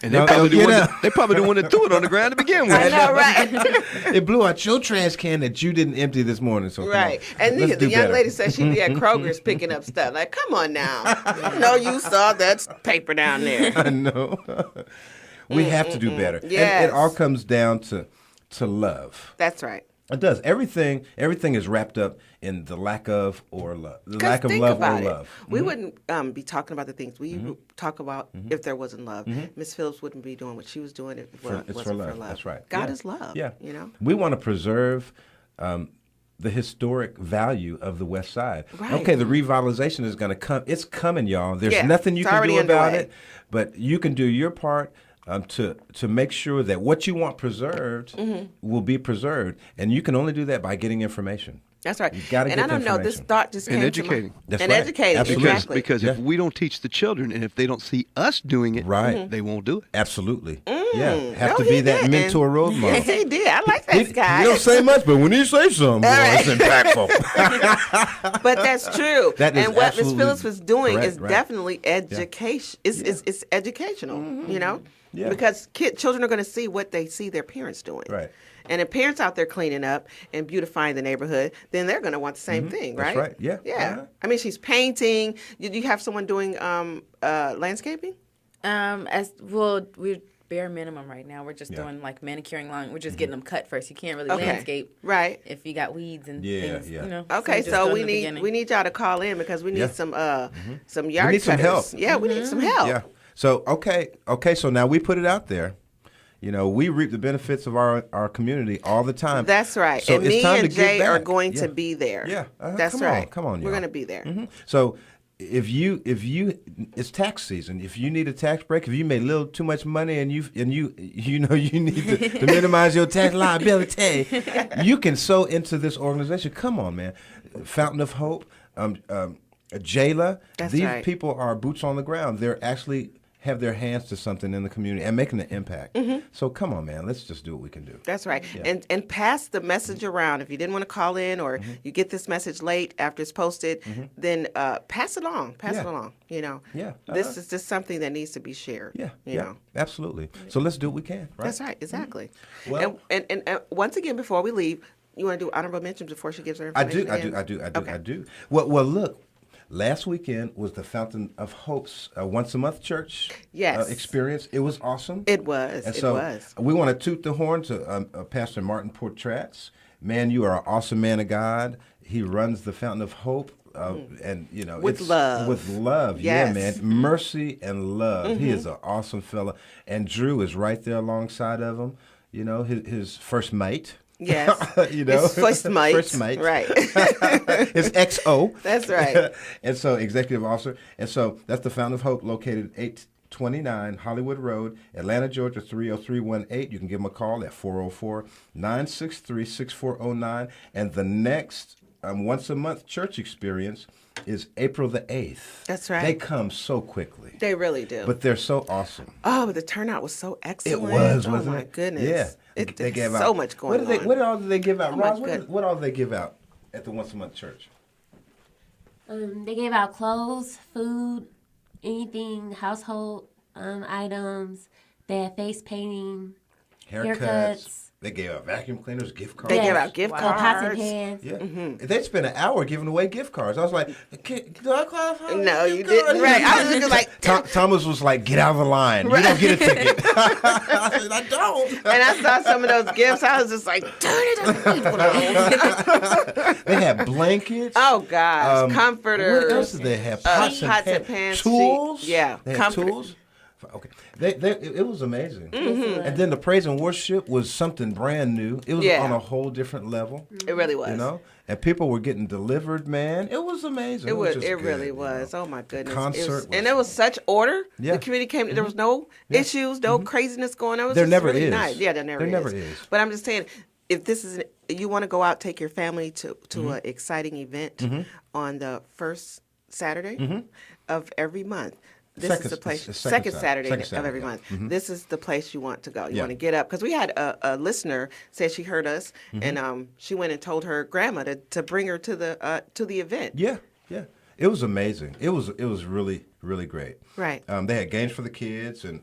And No, they probably, get the one up. that, they probably the one that threw it on the ground to begin with. I know, right? It blew out your trash can that you didn't empty this morning. So come Right. on. And Let's the do young better. lady said she'd be at Kroger's picking up stuff. Like, come on now. You know you saw that paper down there. I know. We have to do better. Yes. And it all comes down to love. That's right. It does. Everything is wrapped up in the lack of or love. The 'Cause lack of think love about or it. love. We wouldn't be talking about the things we talk about if there wasn't love. Miss Phillips wouldn't be doing what she was doing if it wasn't It's for love. That's right. God Yeah. is love. Yeah. You know? We want to preserve the historic value of the West Side. Right. Okay, the revitalization is going to come. It's coming, y'all. There's Yeah, nothing you it's can already do about underway. it, but you can do your part to make sure that what you want preserved will be preserved, and you can only do that by getting information. That's right. You gotta and get I don't the know, this information. thought just And came educating. to mind. That's and right. educating, Absolutely. exactly. Because if we don't teach the children and if they don't see us doing it, Right. they won't do it. Absolutely. Yeah, have No, to he be that didn't. mentor role model. Yes, he did. I like that guy. He don't say much, but when he says something, boy, it's impactful. But that's true. That is and what Miss absolutely Phillips was doing correct, is right. definitely education. It's educational, you know? Yeah. Because children are going to see what they see their parents doing. Right. And if parents out there cleaning up and beautifying the neighborhood, then they're going to want the same thing, right? That's right. Yeah. Yeah. Uh-huh. I mean, she's painting. Did you have someone doing landscaping? We're bare minimum right now. We're just doing like manicuring lawn. We're just getting them cut first. You can't really Okay. landscape Right. if you got weeds and Yeah, things. yeah. You know. Okay, we're just so doing we the need beginning. y'all to call in because we need Yeah. some yard We need some cutters. help. Yeah, we need some help. Yeah. So okay. So now we put it out there. You know, we reap the benefits of our community all the time. That's right. So and it's me time and to give Jay are back. going Yeah. to be there. Yeah. That's come on, right. come on, We're y'all. going to be there. So if you it's tax season. If you need a tax break, if you made a little too much money and you know you need to minimize your tax liability, you can sow into this organization. Come on, man. Fountain of Hope, Jayla. That's These right. people are boots on the ground. They're actually have their hands to something in the community and making an impact. So come on, man. Let's just do what we can do. That's right. And pass the message around. If you didn't want to call in or you get this message late after it's posted, then pass it along. Pass it Yeah. along. You know. Yeah. This is just something that needs to be shared. Yeah, You know. absolutely. So let's do what we can, right? That's right. Exactly. Well- and once again, before we leave, you want to do honorable mentions before she gives her information? I again? do. Well, look. Last weekend was the Fountain of Hope's once a month church Yes. experience. It was awesome. It was. And It so was. we want to toot the horn to Pastor Martin Portratz. Man, you are an awesome man of God. He runs the Fountain of Hope. And you know, With it's love. with love, Yes. yeah, man, mercy and love. He is an awesome fella, and Drew is right there alongside of him. You know, his first mate. Yes. You know, His first mate. First mate. Right. His XO. That's right. And so, executive officer. And so, that's the Fountain of Hope located at 829 Hollywood Road, Atlanta, Georgia, 30318. You can give them a call at 404-963-6409. And the next once a month church experience is April the 8th. That's right. They come so quickly. They really do. But they're so awesome. Oh, but the turnout was so excellent. It was, wasn't it? Oh, my goodness. Yeah. They gave so much going on. What all did they give out? Oh, my Roz, goodness. what all did they give out at the once a month church? They gave out clothes, food, anything, household items. They had face painting, Haircuts. They gave out vacuum cleaners, gift cards. They gave out gift pots and cards. pans. Yeah. They spent an hour giving away gift cards. I was like, do I qualify? No, you didn't. Right. I was just like, Thomas was like, get out of the line. You don't get a ticket. I said, I don't. and I saw some of those gifts. I was just like, They had blankets. oh gosh, comforters. What else did they have? Pots and pans. Tools. Yeah, They had tools. Okay. It was amazing. And then the praise and worship was something brand new. It was on a whole different level. It really was. You know? And people were getting delivered, man. It was amazing. It was. just It good, really you was. know? Oh my goodness. Concert And there was such order. Yeah. The community came. There was no issues, no craziness going on. It was There just never really is. nice. Yeah, there never is. But I'm just saying, if this is you want to go out, take your family to an exciting event on the first Saturday of every month. This is the place. Second Saturday of every month. This is the place you want to go. You want to get up because we had a listener say she heard us and she went and told her grandma to bring her to the event. Yeah. It was amazing. It was really, really great. Right. They had games for the kids, and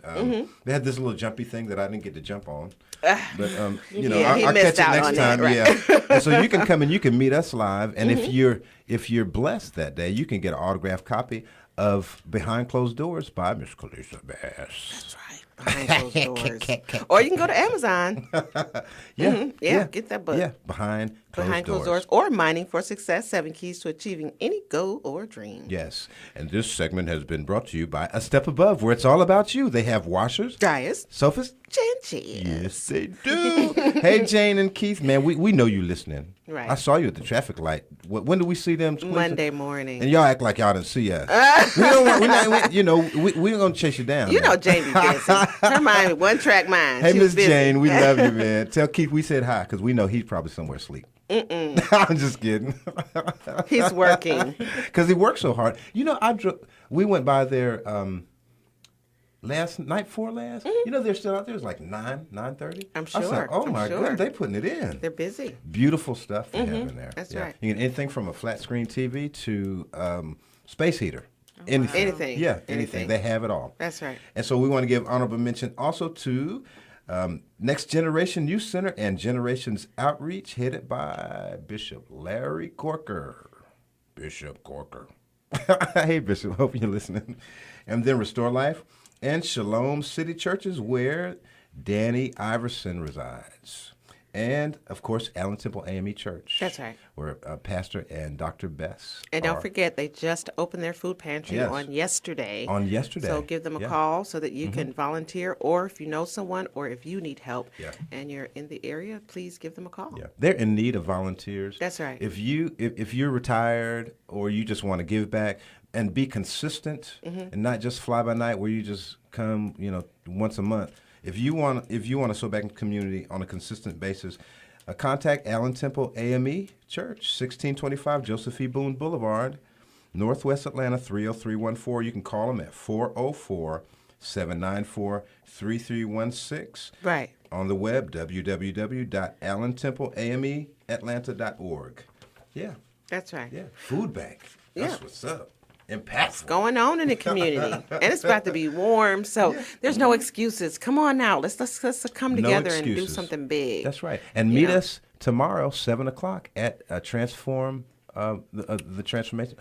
they had this little jumpy thing that I didn't get to jump on. But you know, Yeah, he I'll catch missed it out next on time. that, right. Yeah. And so you can come and you can meet us live, and if you're blessed that day, you can get an autographed copy of Behind Closed Doors by Miss Kelissa Bass. That's right. Behind Closed Doors. Or you can go to Amazon. Get that book. Yeah, Behind Closed Doors. Or Mining for Success, 7 Keys to Achieving Any Goal or Dream. Yes. And this segment has been brought to you by A Step Above, where it's all about you. They have washers, dryers, sofas, and chairs. Yes, they do. Hey, Jane and Keith, man, we know you listening. Right. I saw you at the traffic light. When do we see them? Monday morning. And y'all act like y'all didn't see us. we ain't gonna chase you down. You man. know Jane be busy. Her mind, one track mind. Hey, She Miss was busy. Jane, we love you, man. Tell Keith we said hi because we know he's probably somewhere asleep. I'm just kidding. He's working because he works so hard. You know, we went by there last night before last. You know, they're still out there. It's like 9:30. I'm sure. I was like, oh I'm my sure. goodness, they putting it in. They're busy. Beautiful stuff they have in there. That's right. You get anything from a flat screen TV to space heater. Anything. Yeah, anything. They have it all. That's right. And so we want to give honorable mention also to Next Generation Youth Center and Generations Outreach, headed by Bishop Larry Corker. Bishop Corker. Hey, Bishop, hope you're listening. And then Restore Life and Shalom City Churches, where Danny Iverson resides. And, of course, Allen Temple AME Church. That's right. Where Pastor and Dr. Bess And don't forget, they just opened their food pantry on yesterday. So give them a call so that you can volunteer, or if you know someone, or if you need help and you're in the area, please give them a call. Yeah, they're in need of volunteers. That's right. If you're retired or you just want to give back and be consistent and not just fly by night where you just come, once a month. If you want to sow back in the community on a consistent basis, contact Allen Temple AME Church, 1625 Joseph E. Boone Boulevard, Northwest Atlanta, 30314. You can call them at 404-794-3316. Right. On the web, www.allentempleameatlanta.org. Yeah. That's right. Yeah. Food bank. That's what's up. Impactful. Going on in the community, and it's about to be warm, so there's no excuses. Come on now, let's come together and do something big. That's right, and meet us tomorrow, 7:00 at Transform the Transformation.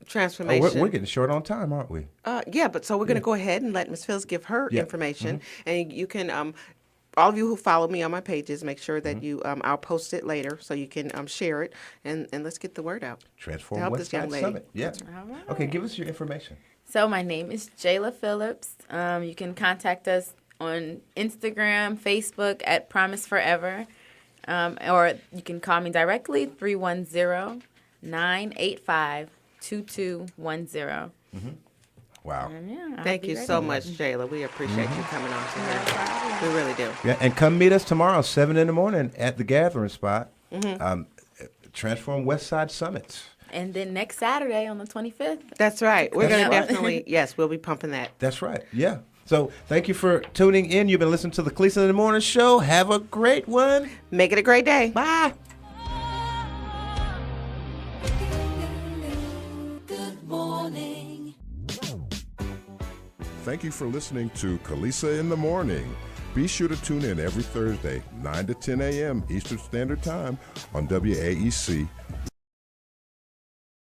Transformation. We're getting short on time, aren't we? Yeah, but so we're going to go ahead and let Ms. Phillips give her information, and you can. All of you who follow me on my pages, make sure that you, I'll post it later so you can share it, and let's get the word out. Transform help this young Westside lady. Summit. Yeah. Right. Okay, give us your information. So my name is Jayla Phillips. You can contact us on Instagram, Facebook at Promise Forever, or you can call me directly, 310-985-2210. Wow. Thank you so much, Jayla. We appreciate you coming on tonight. We really do. Yeah, and come meet us tomorrow, 7 in the morning at the gathering spot, Transform Westside Summit. And then next Saturday on the 25th. That's right. We're going to definitely, we'll be pumping that. That's right. Yeah. So thank you for tuning in. You've been listening to the Kelissa in the Morning Show. Have a great one. Make it a great day. Bye. Thank you for listening to Kelissa in the Morning. Be sure to tune in every Thursday, 9 to 10 a.m. Eastern Standard Time on WAEC